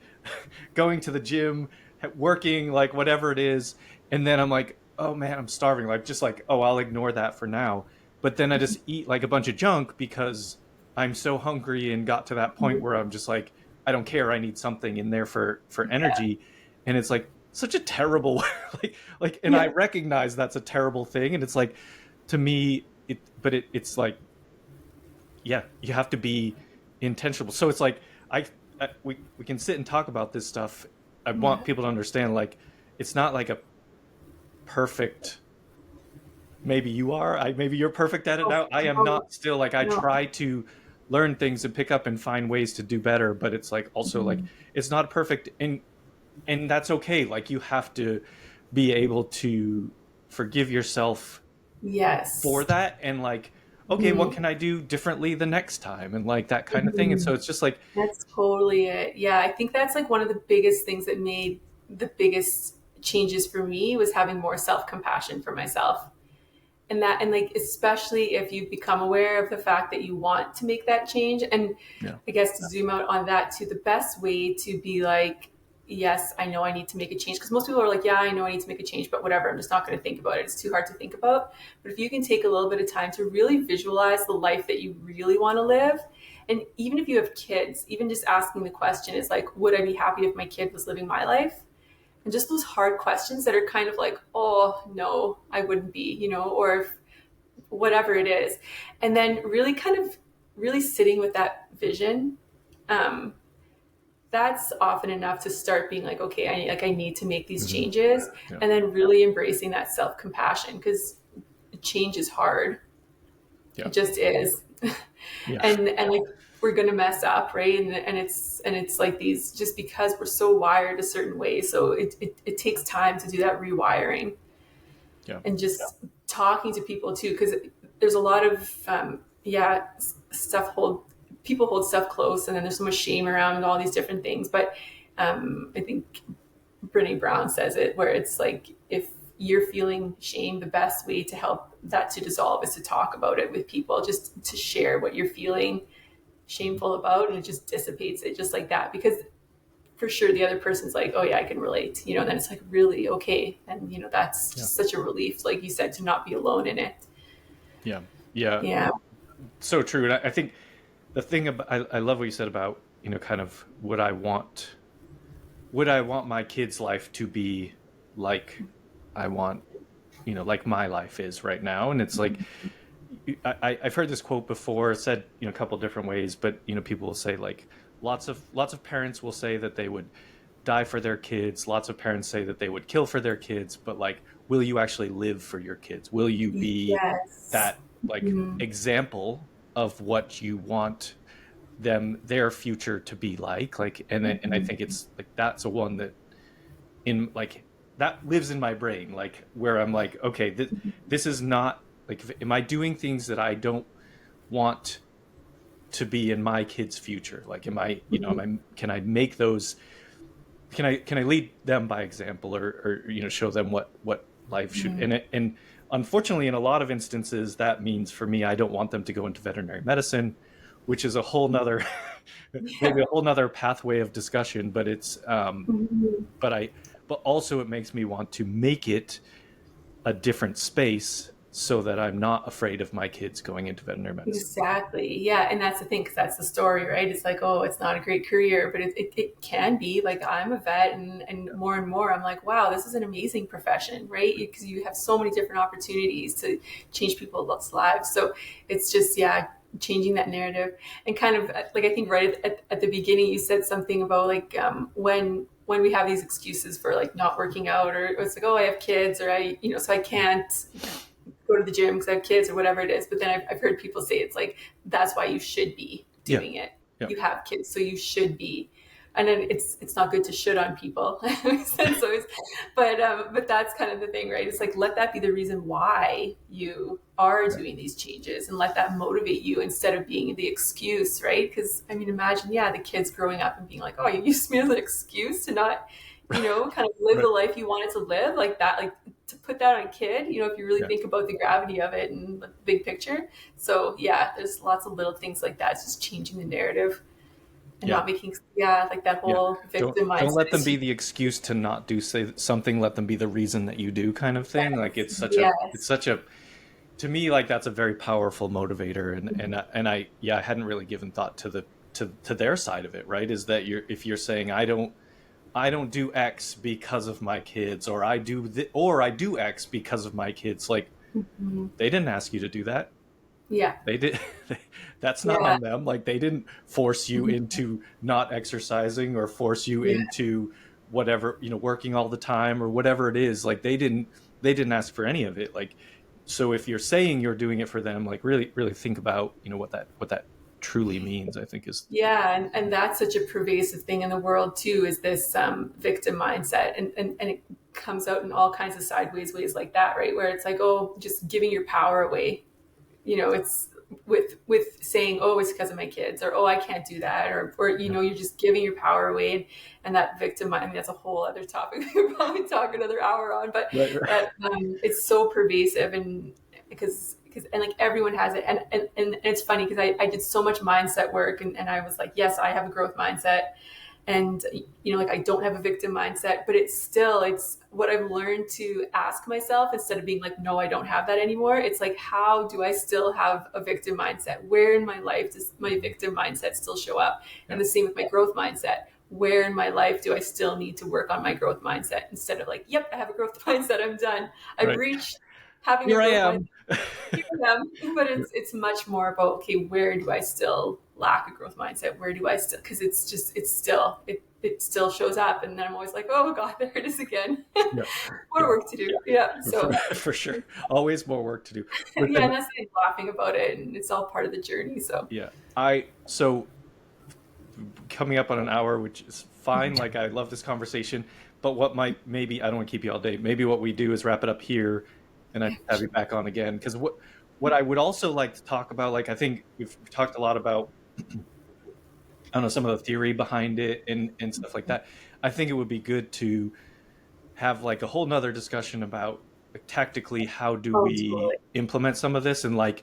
going to the gym, working, like whatever it is. And then I'm like, oh man, I'm starving. Like, just like, oh, I'll ignore that for now. But then I just eat like a bunch of junk because I'm so hungry and got to that point where I'm just like, I don't care. I need something in there for energy. And it's like such a terrible and Yeah. I recognize that's a terrible thing. And it's like, to me, it's like, yeah, you have to be intentional. So it's like, we can sit and talk about this stuff. I want Yeah. people to understand, like, it's not like a perfect, maybe you are, maybe you're perfect at it Oh, now. I am no, not. Still, like, I no. try to learn things and pick up and find ways to do better, but it's like, also like, Mhm. it's not perfect, and that's okay. Like, you have to be able to forgive yourself for Yes. that, and like, okay, what Mhm. can I do differently the next time, and like that kind of thing. And so Mhm. it's just like, That's totally it. Yeah, I think that's like one of the biggest things that made the biggest changes for me was having more self-compassion for myself. And like especially if you become aware of the fact that you want to make that change, and yeah, I guess to zoom out on that too, the best way to be like, yes, I know I need to make a change, because most people are like, yeah, I know I need to make a change, but whatever, I'm just not going to think about it, it's too hard to think about. But if you can take a little bit of time to really visualize the life that you really want to live, and even if you have kids, even just asking the question is like, would I be happy if my kid was living my life? And just those hard questions that are kind of like, oh no, I wouldn't be, or if, whatever it is. And then really kind of really sitting with that vision. um, that's often enough to start being like, okay, I need to make these hmm, changes. yeah, And then really embracing that self-compassion, because change is hard. yeah, It just is. yeah, And like we're gonna mess up, right? And it's like these, just because we're so wired a certain way, so it takes time to do that rewiring. yeah, And just talking to people too, because there's a lot of stuff people hold stuff close, and then there's so much shame around all these different things. But I think Brene Brown says it, where it's like, you're feeling shame, the best way to help that to dissolve is to talk about it with people, just to share what you're feeling shameful about, and it just dissipates it just like that. Because for sure the other person's like, oh yeah, I can relate, and then it's like, really? Okay. And that's just such a relief, like you said, to not be alone in it. Yeah. So true. And I think the thing about, I love what you said about, kind of would I want my kid's life to be like I want, like my life is right now. And it's like, I've heard this quote before, said, a couple different ways, but, people will say, like, lots of parents will say that they would die for their kids. Lots of parents say that they would kill for their kids, but like, will you actually live for your kids? Will you be that like example of what you want their future to be like, and I think it's like, that's a one that that lives in my brain, like, where I'm like, okay, this is not like, am I doing things that I don't want to be in my kids' future? Like, am I, can I make those, can I lead them by example, or show them what life should, and unfortunately in a lot of instances that means, for me, I don't want them to go into veterinary medicine, which is a whole nother maybe a whole nother pathway of discussion, but it's but also it makes me want to make it a different space so that I'm not afraid of my kids going into veterinary medicine. Exactly. Yeah. And that's the thing, because that's the story, right? It's like, oh, it's not a great career, but it can be. Like, I'm a vet, and more I'm like, wow, this is an amazing profession, right? Because you have so many different opportunities to change people's lives. So it's just, changing that narrative. And kind of like, I think right at the beginning, you said something about like, when we have these excuses for like not working out, or it's like, oh, I have kids, or so I can't go to the gym because I have kids, or whatever it is. But then I've heard people say it's like, that's why you should be doing it. Yeah. You have kids, so you should be. And then it's not good to should on people. But that's kind of the thing, right? It's like, let that be the reason why you are doing these changes, and let that motivate you instead of being the excuse, right? Because I mean, imagine, the kids growing up and being like, oh, you used me as an excuse to not, kind of live the life you wanted to live, like that, like to put that on a kid, if you really think about the gravity of it and the big picture. So there's lots of little things like that. It's just changing the narrative. And not making, like that whole victim mindset. Don't let them be the excuse to not do something. Let them be the reason that you do, kind of thing. Yes. Like, it's such a, to me, like, that's a very powerful motivator. And I hadn't really given thought to their side of it, right? Is that if you're saying, I don't do X because of my kids, or I do X because of my kids. Like, they didn't ask you to do that. Yeah, they did. That's not on them. Like, they didn't force you into not exercising, or force you into whatever, working all the time, or whatever it is. Like, they didn't ask for any of it. Like, so if you're saying you're doing it for them, like, really, really think about, what that truly means, I think is. Yeah. And that's such a pervasive thing in the world too, is this victim mindset. And it comes out in all kinds of sideways ways like that, right? Where it's like, oh, just giving your power away. It's with saying, oh, it's because of my kids, or, oh, I can't do that, or you're just giving your power away. And that victim, I mean, that's a whole other topic we could probably talk another hour on, but right. It's so pervasive, and because like, everyone has it. And it's funny because I did so much mindset work, and I was like, yes, I have a growth mindset. And, like, I don't have a victim mindset, but it's what I've learned to ask myself, instead of being like, no, I don't have that anymore. It's like, how do I still have a victim mindset? Where in my life does my victim mindset still show up? And the same with my growth mindset. Where in my life do I still need to work on my growth mindset, instead of like, yep, I have a growth mindset, I'm done. I've reached having Here a growth I am. Here I am. But it's much more about, okay, where do I still lack a growth mindset? Where do I still, because it still shows up, and then I'm always like, oh God, there it is again. More work to do. So for sure, always more work to do. And that's like, laughing about it, and it's all part of the journey. So so coming up on an hour, which is fine. Like, I love this conversation, but maybe I don't want to keep you all day. Maybe what we do is wrap it up here, and I have you back on again, because what I would also like to talk about, like, I think we've talked a lot about, I don't know, some of the theory behind it and stuff like that. I think it would be good to have like a whole nother discussion about like, tactically how do Oh, we totally. implement some of this, and like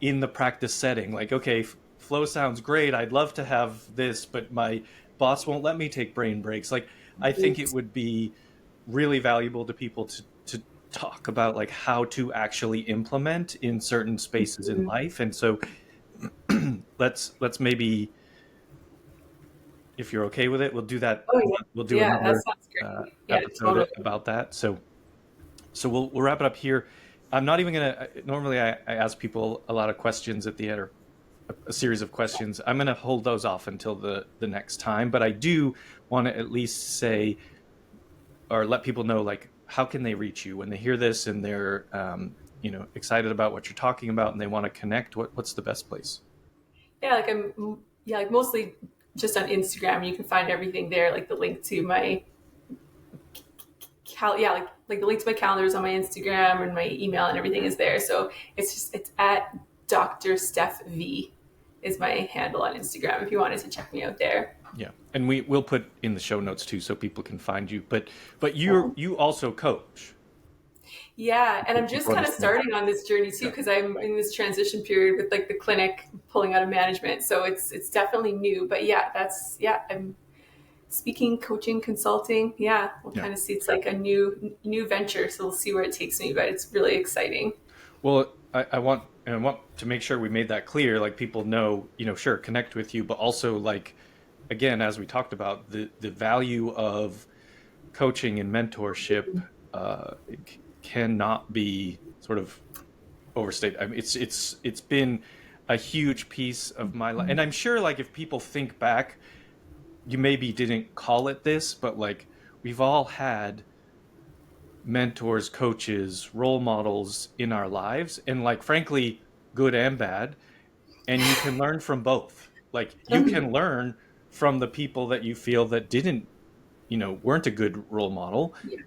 in the practice setting, like okay, flow sounds great, I'd love to have this, but my boss won't let me take brain breaks. Like I think it would be really valuable to people to talk about like how to actually implement in certain spaces in Mhm. life. And so let's maybe, if you're okay with it, we'll do that. Oh yeah. We'll do Yeah, that another sounds great. Yeah, episode totally. about that. So we'll wrap it up here. I'm not even gonna. Normally, I ask people a lot of questions at the end, or a series of questions. I'm gonna hold those off until the next time. But I do want to at least say, or let people know, like how can they reach you when they hear this and they're excited about what you're talking about and they want to connect. What's the best place? Yeah, like mostly just on Instagram. You can find everything there, like the link to my like the link to my calendar is on my Instagram, and my email and everything is there. So it's at Dr. Steph V is my handle on Instagram if you wanted to check me out there. Yeah, and we'll put in the show notes too, so people can find you. But you also coach Yeah, and I'm just before kind this of thing. starting on this journey too Yeah, because I'm in this transition period with like the clinic pulling out of management. So it's definitely new, but I'm speaking, coaching, consulting. Yeah, we'll yeah. kind of see. It's like a new venture, so we'll see where it takes me. But it's really exciting. Well, I want to make sure we made that clear. Like people know, sure, connect with you, but also like again, as we talked about, the value of coaching and mentorship cannot be sort of overstated. I mean, it's been a huge piece of my life, and I'm sure like if people think back, you maybe didn't call it this, but like we've all had mentors, coaches, role models in our lives, and like frankly, good and bad, and you can learn from both. Like you can learn from the people that you feel that didn't, weren't a good role model. Yeah.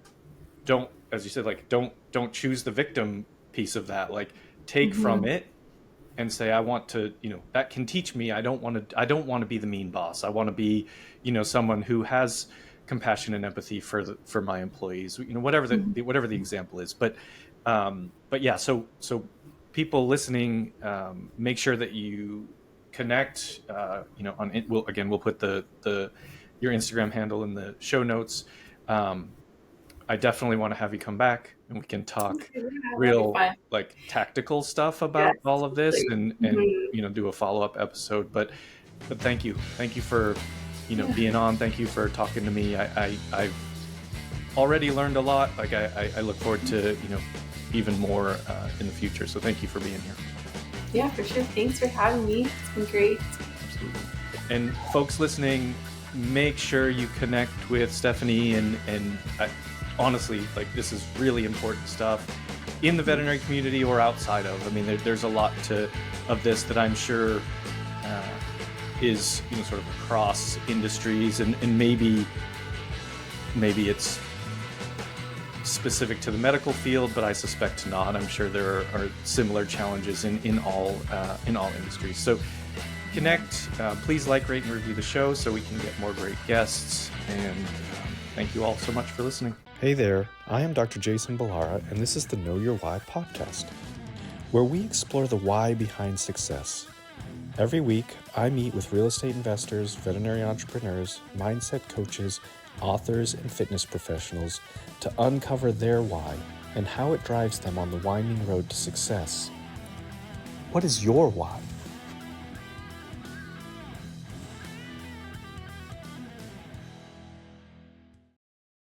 Don't, as you said, like don't choose the victim piece of that. Like take from Hmm. it and say, I want to, that can teach me. I don't want to be the mean boss. I want to be, someone who has compassion and empathy for my employees, whatever the example is. But yeah, so people listening, make sure that you connect, on it. We'll put the your Instagram handle in the show notes. Um, I definitely want to have you come back and we can talk Yeah, that'd be real fun. like tactical stuff about Yes, all of this, totally. and Mhm. do a follow-up episode. But thank you for Yeah. being on. Thank you for talking to me. I've already learned a lot. Like I look forward to even more in the future. So thank you for being here. Yeah, for sure. Thanks for having me. It's been great. Absolutely. And folks listening, make sure you connect with Stephanie, and honestly, like this is really important stuff in the veterinary community or outside of. I mean, there's a lot of this that I'm sure is sort of across industries, and maybe it's specific to the medical field, but I suspect not. I'm sure there are similar challenges in all industries. So connect. Please like, rate, and review the show so we can get more great guests. And thank you all so much for listening. Hey there, I am Dr. Jason Balara, and this is the Know Your Why podcast, where we explore the why behind success. Every week, I meet with real estate investors, veterinary entrepreneurs, mindset coaches, authors, and fitness professionals to uncover their why and how it drives them on the winding road to success. What is your why?